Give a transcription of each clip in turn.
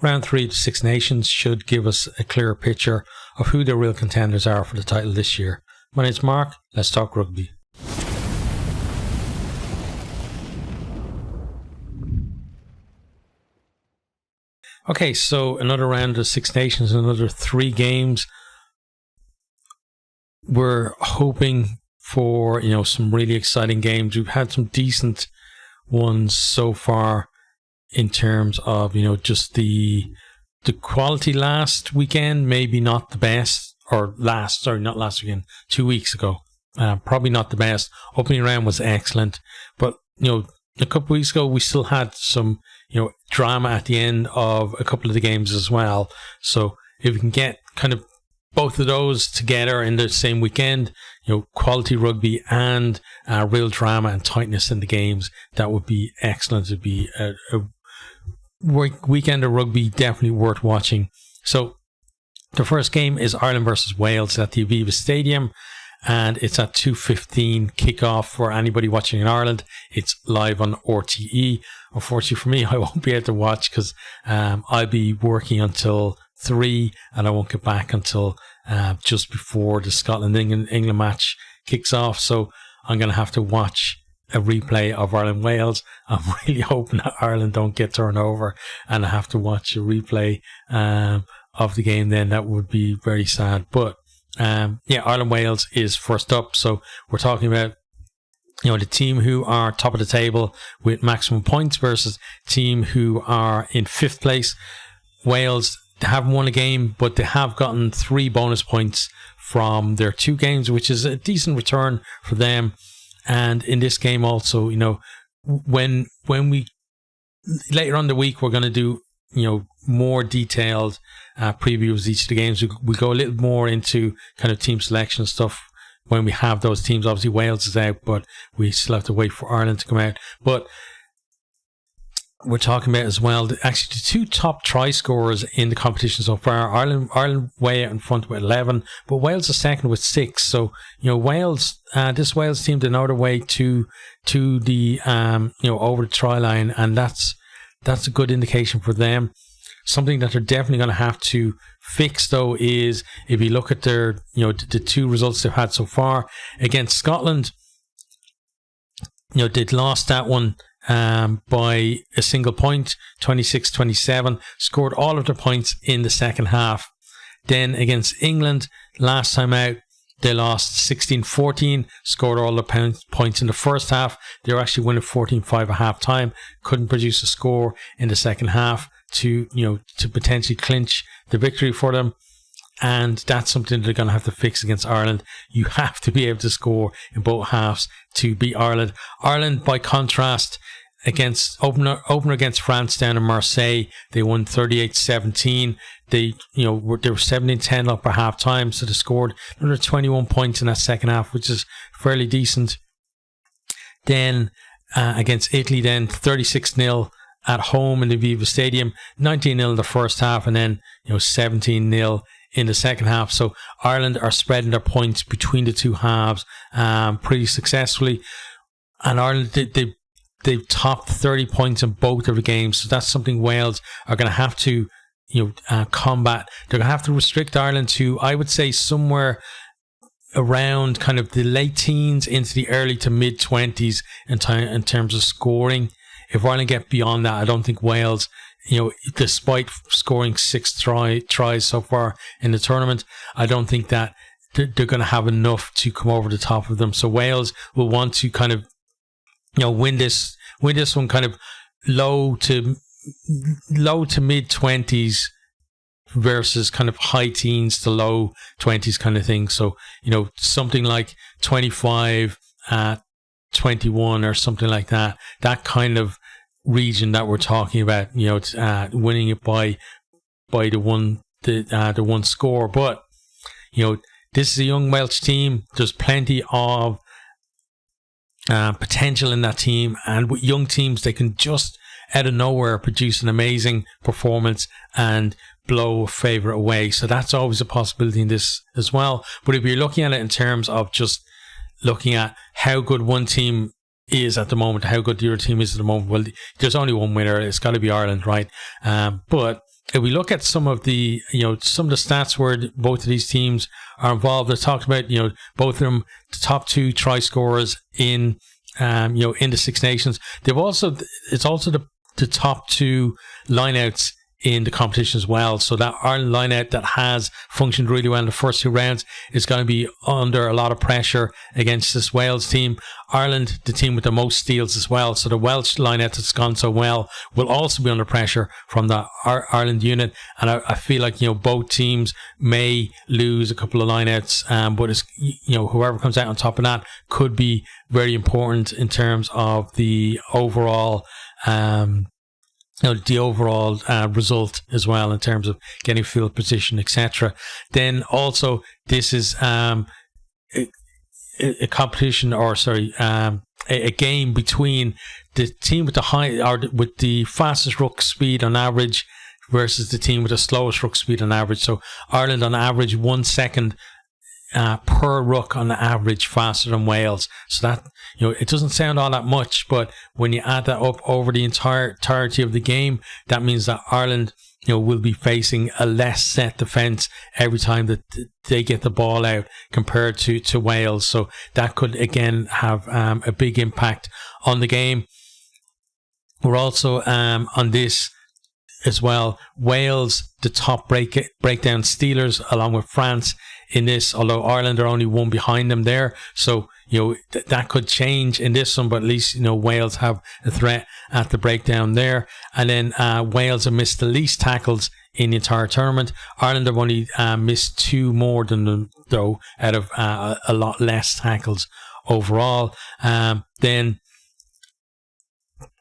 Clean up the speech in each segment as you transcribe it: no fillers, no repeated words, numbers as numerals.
round 3 of the Six Nations should give us a clearer picture of who the real contenders are for the title this year. My name's Mark, let's talk rugby. Okay, so another round of Six Nations, another 3 games. We're hoping for, some really exciting games. We've had some decent ones so far in terms of, just the quality last weekend, maybe not the best, not last weekend, 2 weeks ago. Probably not the best. Opening round was excellent, but, a couple of weeks ago, we still had some, drama at the end of a couple of the games as well. So if we can get kind of both of those together in the same weekend, quality rugby and real drama and tightness in the games, that would be excellent. It'd be a weekend of rugby definitely worth watching. So the first game is Ireland versus Wales at the Aviva Stadium, and it's at 2:15 kickoff for anybody watching in Ireland. It's live on RTE. Unfortunately for me, I won't be able to watch because I'll be working until 3 and I won't get back until just before the Scotland-England match kicks off. So I'm going to have to watch a replay of Ireland-Wales. I'm really hoping that Ireland don't get turned over and I have to watch a replay of the game then. That would be very sad. But Ireland-Wales is first up. So we're talking about the team who are top of the table with maximum points versus team who are in 5th place. Wales, they haven't won a game, but they have gotten 3 bonus points from their 2 games, which is a decent return for them. And in this game also, when we later on the week, we're going to do, more detailed previews of each of the games. We go a little more into kind of team selection stuff when we have those teams. Obviously Wales is out, but we still have to wait for Ireland to come out. But we're talking about as well, actually the 2 top try scorers in the competition so far. Ireland way out in front with 11, but Wales is second with 6. So, Wales, this Wales team, they know their way to the, over the try line, and that's a good indication for them. Something that they're definitely going to have to fix, though, is if you look at their, the 2 results they've had so far against Scotland, they'd lost that one by a single point, 26-27, scored all of their points in the second half. Then against England, last time out, they lost 16-14, scored all the points in the first half. They were actually winning 14-5 at half time, couldn't produce a score in the second half to potentially clinch the victory for them. And that's something they're going to have to fix against Ireland. You have to be able to score in both halves to beat Ireland. Ireland, by contrast, against opener against France down in Marseille, they won 38-17. They were 17-10 up at half time, so they scored another 21 points in that second half, which is fairly decent. Then against Italy, then 36-0 at home in the Aviva Stadium, 19-0 in the first half, and then 17-0 in the second half. So Ireland are spreading their points between the 2 halves pretty successfully, and Ireland they've topped 30 points in both of the games. So that's something Wales are going to have to combat. They're going to have to restrict Ireland to, I would say, somewhere around kind of the late teens into the early to mid 20s in terms of scoring. If Ireland get beyond that, I don't think Wales, despite scoring 6 tries so far in the tournament, I don't think that they're going to have enough to come over the top of them. So Wales will want to kind of, win this one kind of low to mid 20s versus kind of high teens to low 20s kind of thing. So, something like 25 at 21 or something like that. That kind of region that we're talking about, winning it by the one score. But this is a young Welsh team. There's plenty of potential in that team, and with young teams, they can just out of nowhere produce an amazing performance and blow a favourite away. So that's always a possibility in this as well. But if you're looking at it in terms of just looking at how good one team is at the moment, how good the other team is at the moment, well, there's only one winner. It's got to be Ireland, right? But if we look at some of the stats where both of these teams are involved, I talked about both of them, the top 2 try scorers in in the Six Nations. It's also the top 2 lineouts in the competition as well. So that Ireland lineout that has functioned really well in the first 2 rounds is going to be under a lot of pressure against this Wales team. Ireland, the team with the most steals as well. So the Welsh lineout that's gone so well will also be under pressure from the Ireland unit. And I feel like, both teams may lose a couple of lineouts, but it's, whoever comes out on top of that could be very important in terms of the overall, result as well in terms of getting field position, etc. Then also this is a competition, a game between the team with with the fastest ruck speed on average versus the team with the slowest ruck speed on average. So Ireland on average 1 second per ruck on average faster than Wales. So that, it doesn't sound all that much, but when you add that up over the entirety of the game, that means that Ireland, will be facing a less set defence every time that they get the ball out compared to Wales. So that could again have a big impact on the game. We're also on this as well. Wales, the top breakdown stealers, along with France in this, although Ireland are only 1 behind them there. So, that could change in this one, but at least, Wales have a threat at the breakdown there. And then Wales have missed the least tackles in the entire tournament. Ireland have only missed 2 more than them, though, out of a lot less tackles overall. Then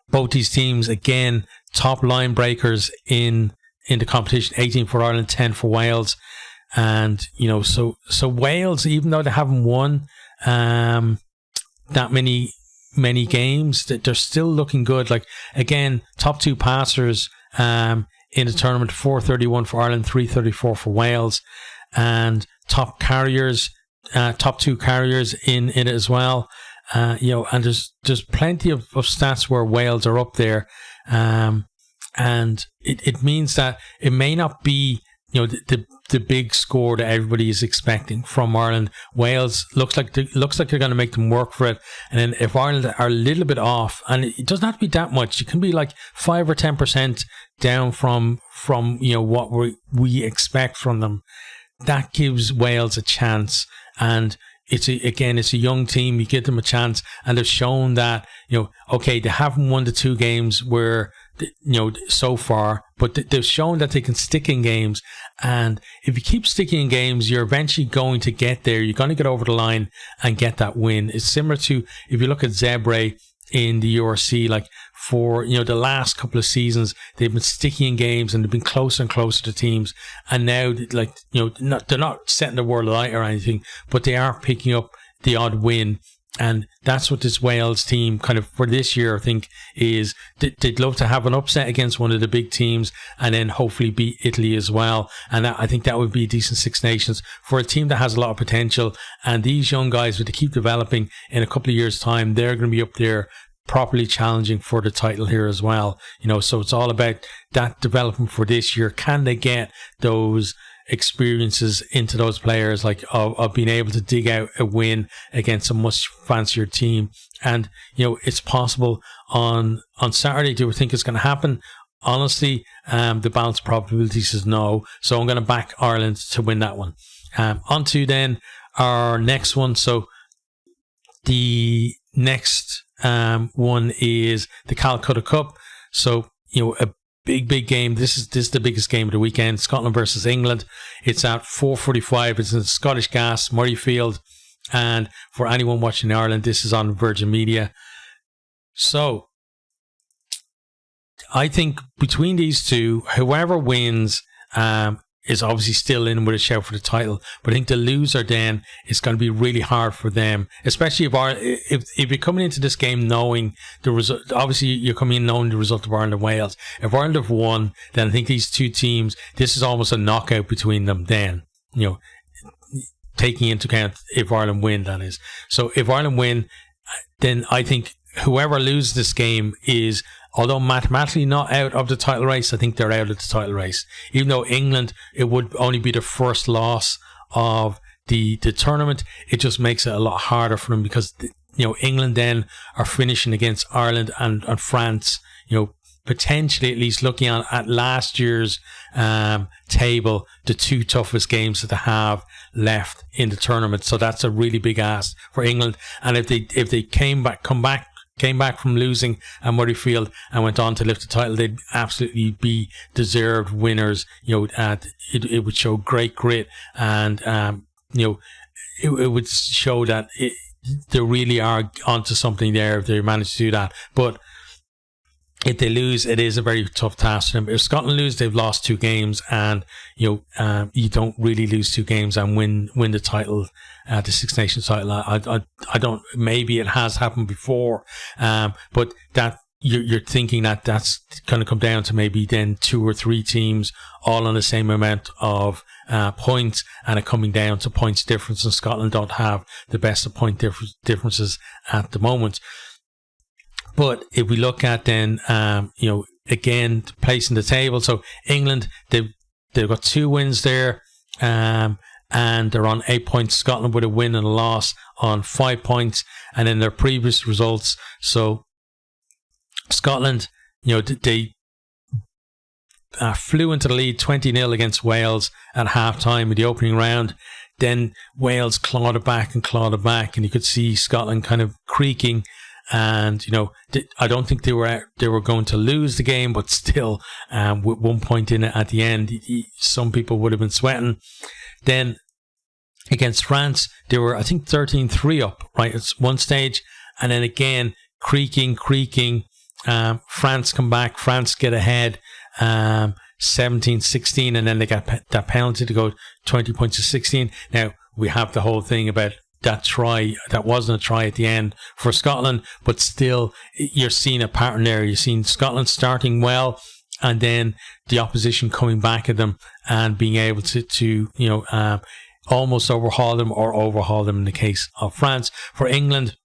both these teams, again, top line breakers in the competition, 18 for Ireland, 10 for Wales. And, so Wales, even though they haven't won that many games, they're still looking good. Like, again, top 2 passers in the tournament, 431 for Ireland, 334 for Wales. And top carriers, top 2 carriers in it as well. And there's plenty of stats where Wales are up there. And it means that it may not be, the big score that everybody is expecting from Ireland. Wales looks like they're going to make them work for it. And then if Ireland are a little bit off, and it doesn't have to be that much, it can be like 5 or 10% down from what we expect from them. That gives Wales a chance. And it's a young team. You give them a chance, and they've shown that, okay, they haven't won the 2 games where, so far, but they've shown that they can stick in games. And if you keep sticking in games, you're eventually going to get there. You're going to get over the line and get that win. It's similar to, if you look at Zebre in the URC, like for, the last couple of seasons, they've been sticking in games and they've been closer and closer to teams. And now, like, they're not setting the world alight or anything, but they are picking up the odd win. And that's what this Wales team kind of for this year, I think, is they'd love to have an upset against one of the big teams and then hopefully beat Italy as well. And I think that would be a decent Six Nations for a team that has a lot of potential. And these young guys, if they keep developing, in a couple of years' time, they're going to be up there properly challenging for the title here as well. So it's all about that development for this year. Can they get those experiences into those players, like of being able to dig out a win against a much fancier team? And it's possible on Saturday. Do we think it's going to happen? Honestly, the balance probability says no, so I'm going to back Ireland to win that one. On to then our next one. So the next one is the Calcutta Cup. So a big game. This is the biggest game of the weekend. Scotland versus England. It's at 4:45. It's in the Scottish Gas, Murrayfield. And for anyone watching in Ireland, this is on Virgin Media. So I think between these two, whoever wins is obviously still in with a shout for the title. But I think the loser then is going to be really hard for them, especially if you're coming into this game knowing the result. Obviously, you're coming in knowing the result of Ireland and Wales. If Ireland have won, then I think these two teams, this is almost a knockout between them then, taking into account if Ireland win, that is. So if Ireland win, then I think whoever loses this game is although mathematically not out of the title race, I think they're out of the title race. Even though England, it would only be the first loss of the tournament, it just makes it a lot harder for them, because England then are finishing against Ireland and France, potentially, at least looking at last year's table, the two toughest games that they have left in the tournament. So that's a really big ask for England. And if they came back from losing at Murrayfield and went on to lift the title, they'd absolutely be deserved winners. It would show great grit, and it would show that they really are onto something there if they manage to do that. But if they lose, it is a very tough task for them. If Scotland lose, they've lost 2 games, and you don't really lose 2 games and win the title, the Six Nations title. I don't. Maybe it has happened before, but that you're thinking that that's going to come down to maybe then 2 or 3 teams all on the same amount of points, and it coming down to points difference. And Scotland don't have the best of point differences at the moment. But if we look at then, again, placing the table, so England, they've got 2 wins there, and they're on 8 points. Scotland with a win and a loss on 5 points, and in their previous results, so Scotland, they flew into the lead 20-0 against Wales at half-time in the opening round. Then Wales clawed it back, and you could see Scotland kind of creaking. And I don't think they were going to lose the game, but still, with 1 point in it at the end, some people would have been sweating. Then against France, they were, I think, 13-3 up right at one stage, and then again creaking. France come back, France get ahead, 17-16, and then they got that penalty to go 20 points to 16. Now we have the whole thing about that try, that wasn't a try at the end for Scotland, but still you're seeing a pattern there. You're seeing Scotland starting well, and then the opposition coming back at them and being able to almost overhaul them, or overhaul them in the case of France. For England,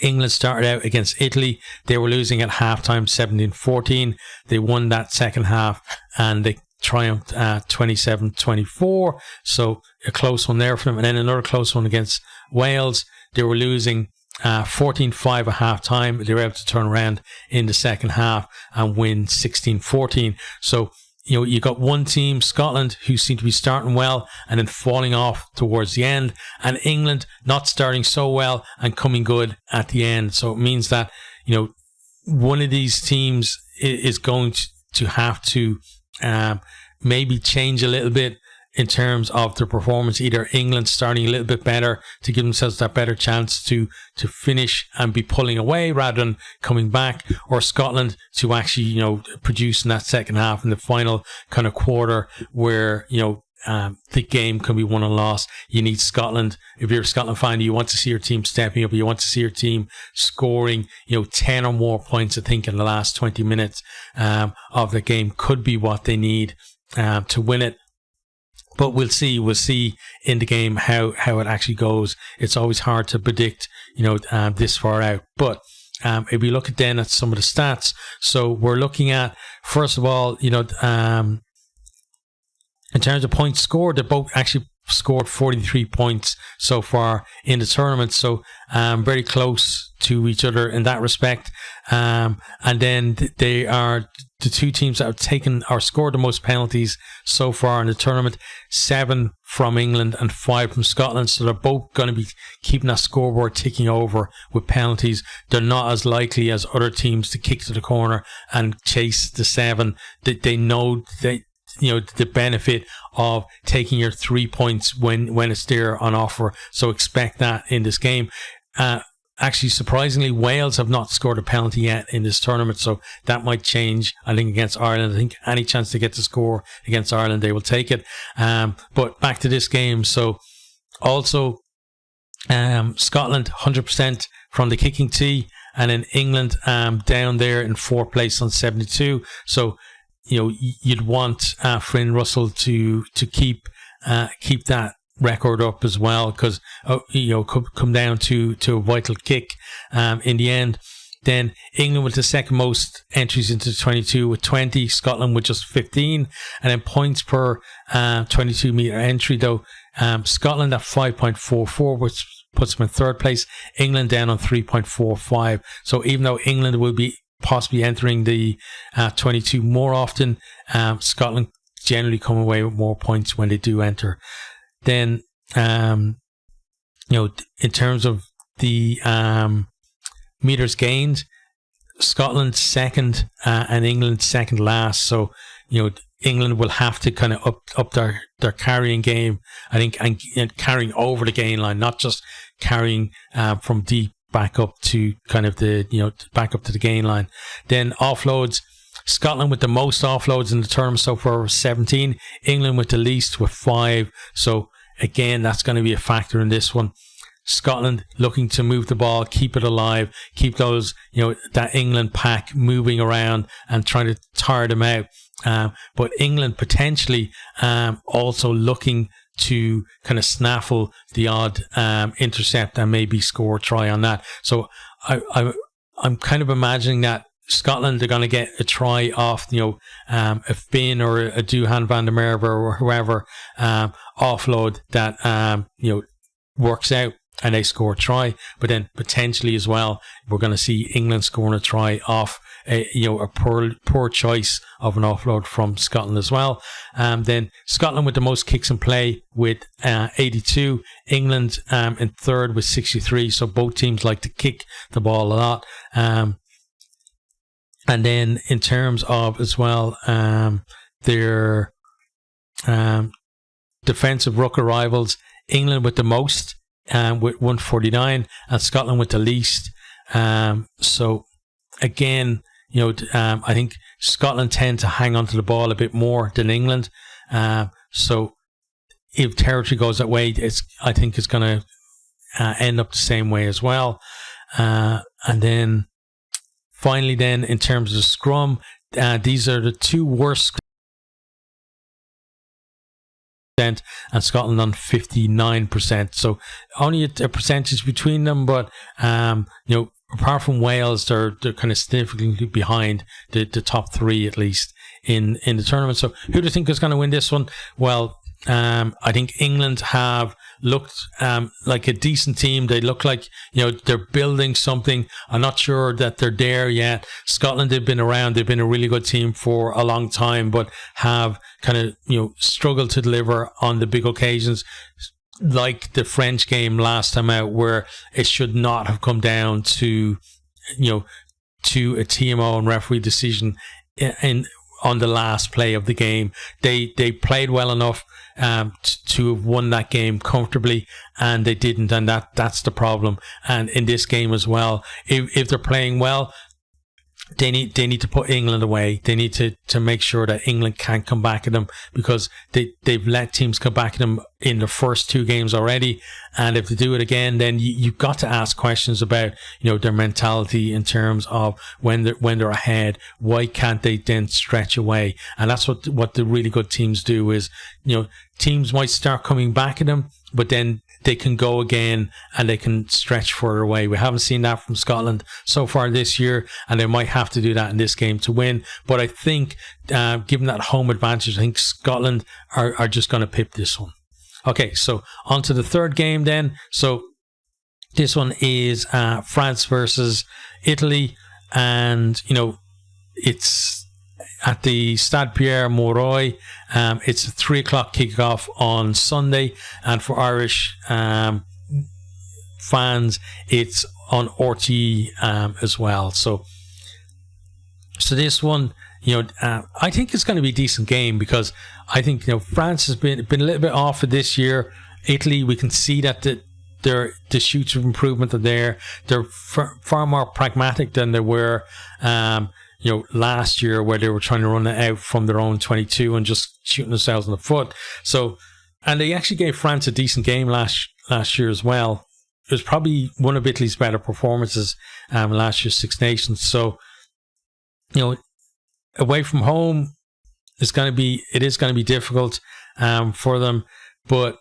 England started out against Italy. They were losing at halftime 17-14. They won that second half, and they triumphed 27-24, so a close one there for them. And then another close one against Wales. They were losing 14-5 at half time. They were able to turn around in the second half and win 16-14. So you got one team, Scotland, who seem to be starting well and then falling off towards the end, and England not starting so well and coming good at the end. So it means that one of these teams is going to have to maybe change a little bit in terms of their performance. Either England starting a little bit better to give themselves that better chance to finish and be pulling away rather than coming back, or Scotland to actually produce in that second half in the final kind of quarter where the game can be won and lost. You need Scotland. If you're a Scotland fan, you want to see your team stepping up. You want to see your team scoring 10 or more points. I think in the last 20 minutes of the game could be what they need to win it. But we'll see in the game how it actually goes. It's always hard to predict this far out. But if we look at some of the stats, so we're looking at, first of all, in terms of points scored, they both actually scored 43 points so far in the tournament. So very close to each other in that respect. And then they are the two teams that have taken or scored the most penalties so far in the tournament. 7 from England and 5 from Scotland. So they're both going to be keeping that scoreboard ticking over with penalties. They're not as likely as other teams to kick to the corner and chase the 7. They know the benefit of taking your 3 points when it's there on offer. So expect that in this game. Actually, surprisingly, Wales have not scored a penalty yet in this tournament, so that might change, I think, against Ireland. I think any chance they get to score against Ireland, they will take it. But back to this game. So also Scotland 100% from the kicking tee, and then England down there in 4th place on 72. So you'd want Finn Russell to keep that record up as well, because could come down to a vital kick in the end. Then England with the second most entries into the 22 with 20, Scotland with just 15. And then points per 22 metre entry, though, Scotland at 5.44, which puts them in third place. England down on 3.45. So even though England will be possibly entering the 22 more often, Scotland generally come away with more points when they do enter. Then, in terms of the meters gained, Scotland second and England second last. So, England will have to kind of up their carrying game, I think, and carrying over the gain line, not just carrying from deep back up to kind of back up to the gain line. Then offloads, Scotland with the most offloads in the tournament so far, 17. England with the least with 5. So again, that's going to be a factor in this one. Scotland looking to move the ball, keep it alive, keep those, that England pack moving around and trying to tire them out. But England potentially also looking to kind of snaffle the odd intercept and maybe score a try on that. So I'm kind of imagining that Scotland are going to get a try off, a Finn or a Duhan van der Merwe or whoever offload that works out and they score a try. But then potentially as well, we're going to see England scoring a try off a poor choice of an offload from Scotland as well. Then Scotland with the most kicks in play with 82. England in third with 63. So both teams like to kick the ball a lot. And then in terms of as well, their defensive ruck arrivals, England with the most with 149 and Scotland with the least. So again, I think Scotland tend to hang onto the ball a bit more than England. So if territory goes that way, I think it's going to end up the same way as well. And then finally, then in terms of scrum, these are the two worst. And Scotland on 59%. So only a percentage between them, but apart from Wales, they're kind of significantly behind the top three at least in the tournament. So who do you think is going to win this one? Well, I think England have looked like a decent team. They look like they're building something. I'm not sure that they're there yet. Scotland, they've been around. They've been a really good team for a long time, but have kind of struggled to deliver on the big occasions, like the French game last time out, where it should not have come down to to a TMO and referee decision on the last play of the game. They played well enough to have won that game comfortably, and they didn't, and that's the problem. And in this game as well, if they're playing well, they need to put England away. They need to make sure that England can't come back at them, because they've let teams come back at them in the first two games already. And if they do it again, then you've got to ask questions about their mentality in terms of when they're ahead. Why can't they then stretch away? And that's what the really good teams do is teams might start coming back at them, but then they can go again and they can stretch further away. We haven't seen that from Scotland so far this year, and they might have to do that in this game to win. But I think, given that home advantage, I think Scotland are just going to pip this one. Okay, so on to the third game then. So this one is France versus Italy, and it's at the Stade Pierre Mauroy. It's a 3:00 kickoff on Sunday, and for Irish fans, it's on RTE as well. So this one, I think it's going to be a decent game, because I think France has been a little bit off for this year. Italy, we can see that the shoots of improvement are there. They're far more pragmatic than they were last year, where they were trying to run it out from their own 22 and just shooting themselves in the foot. So, and they actually gave France a decent game last year as well. It was probably one of Italy's better performances last year's Six Nations. So, away from home, it is going to be difficult for them. But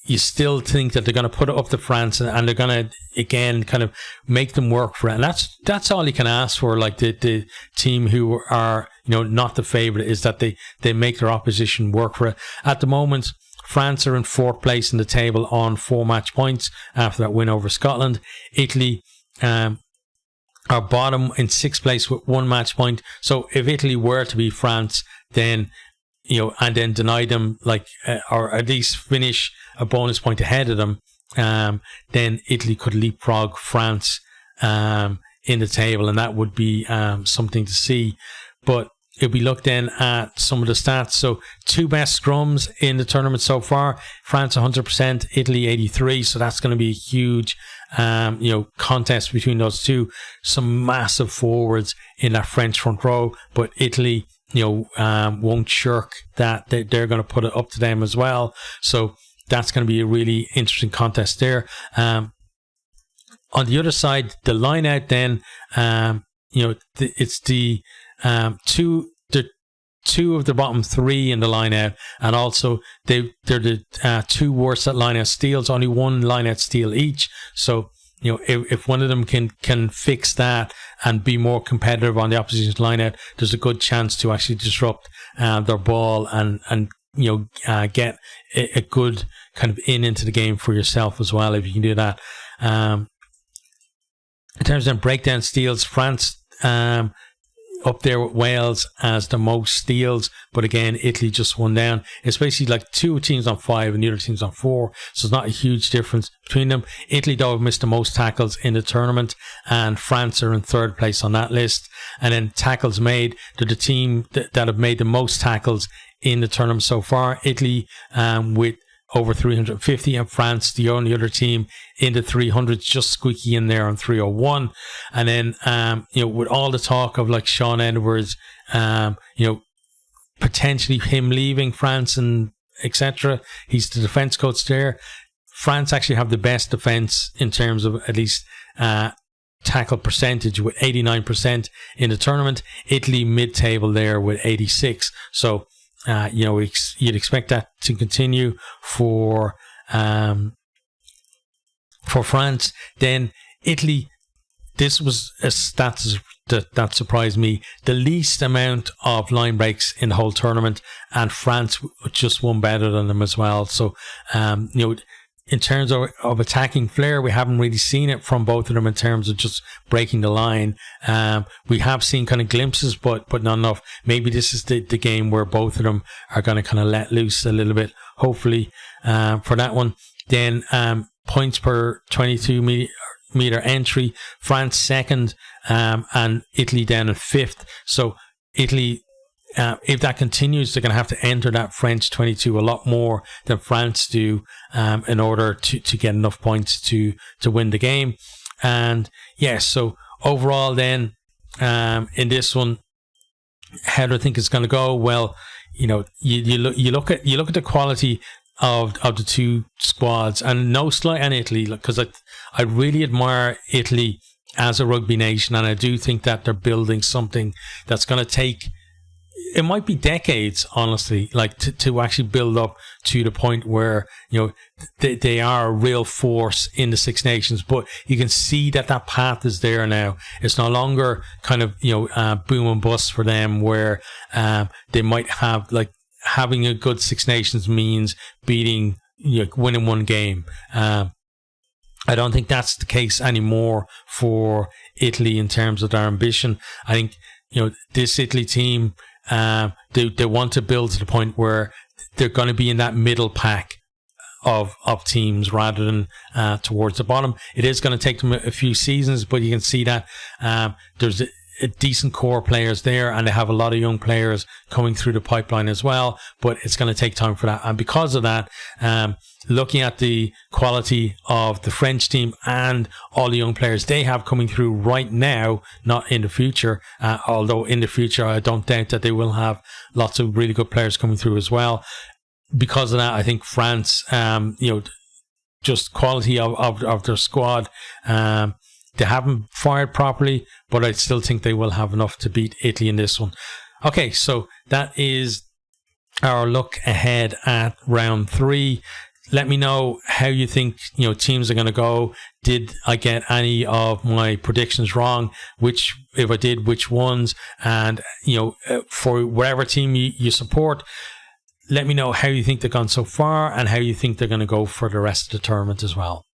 you still think that they're going to put it up to France, and they're going to again kind of make them work for it. And that's all you can ask for. Like the team who are not the favourite, is that they make their opposition work for it. At the moment, France are in 4th place in the table on 4 match points after that win over Scotland. Italy are bottom in 6th place with 1 match point. So if Italy were to beat France, then and then deny them, or at least finish a bonus point ahead of them, then Italy could leapfrog France in the table, and that would be something to see. But if we look then at some of the stats, so 2 best scrums in the tournament so far: France 100%, Italy 83%. So that's going to be a huge contest between those two. Some massive forwards in that French front row, but Italy won't shirk that. They're going to put it up to them as well. So that's going to be a really interesting contest there. On the other side, the line out then, it's the two of the bottom 3 in the line out, and also they're the 2 worst at line out steals. Only 1 line out steal each. So if one of them can fix that and be more competitive on the opposition's line out, there's a good chance to actually disrupt their ball and get a good kind of into the game for yourself as well, if you can do that. In terms of breakdown steals, France up there with Wales as the most steals, but again, Italy just 1 down. It's basically like 2 teams on 5 and the other teams on 4, so it's not a huge difference between them. Italy, though, have missed the most tackles in the tournament, and France are in 3rd place on that list. And then tackles made, they're the team that have made the most tackles in the tournament so far. Italy with over 350, and France, the only other team in the 300s, just squeaky in there on 301. And then, with all the talk of like Sean Edwards, potentially him leaving France and etc., he's the defence coach there. France actually have the best defence in terms of at least tackle percentage, with 89% in the tournament. Italy mid-table there with 86. So you'd expect that to continue for France. Then Italy, this was a stat that surprised me: the least amount of line breaks in the whole tournament, and France just 1 better than them as well. So in terms of attacking flair, we haven't really seen it from both of them in terms of just breaking the line. We have seen kind of glimpses, but not enough. Maybe this is the game where both of them are going to kind of let loose a little bit, hopefully, for that one. Then points per 22 meter entry, France 2nd, and Italy down in 5th. So Italy, if that continues, they're going to have to enter that French 22 a lot more than France do in order to get enough points to win the game. And so overall then, in this one, how do I think it's going to go? Well, you look at the quality of the 2 squads, and no slight on Italy, because I really admire Italy as a rugby nation, and I do think that they're building something that's going to take, it might be decades, honestly, like to actually build up to the point where they are a real force in the Six Nations. But you can see that path is there now. It's no longer kind of boom and bust for them, where they might have, like, having a good Six Nations means beating, winning 1 game. I don't think that's the case anymore for Italy in terms of their ambition. I think this Italy team, they want to build to the point where they're going to be in that middle pack of teams rather than towards the bottom. It is going to take them a few seasons, but you can see that there's a decent core players there, and they have a lot of young players coming through the pipeline as well, but it's going to take time for that. And because of that, looking at the quality of the French team and all the young players they have coming through right now, not in the future, although in the future I don't doubt that they will have lots of really good players coming through as well. Because of that, I think France, just quality of their squad, they haven't fired properly, but I still think they will have enough to beat Italy in this one. Okay, so that is our look ahead at round 3. Let me know how you think, teams are going to go. Did I get any of my predictions wrong? If I did, which ones? And, for whatever team you support, let me know how you think they've gone so far and how you think they're going to go for the rest of the tournament as well.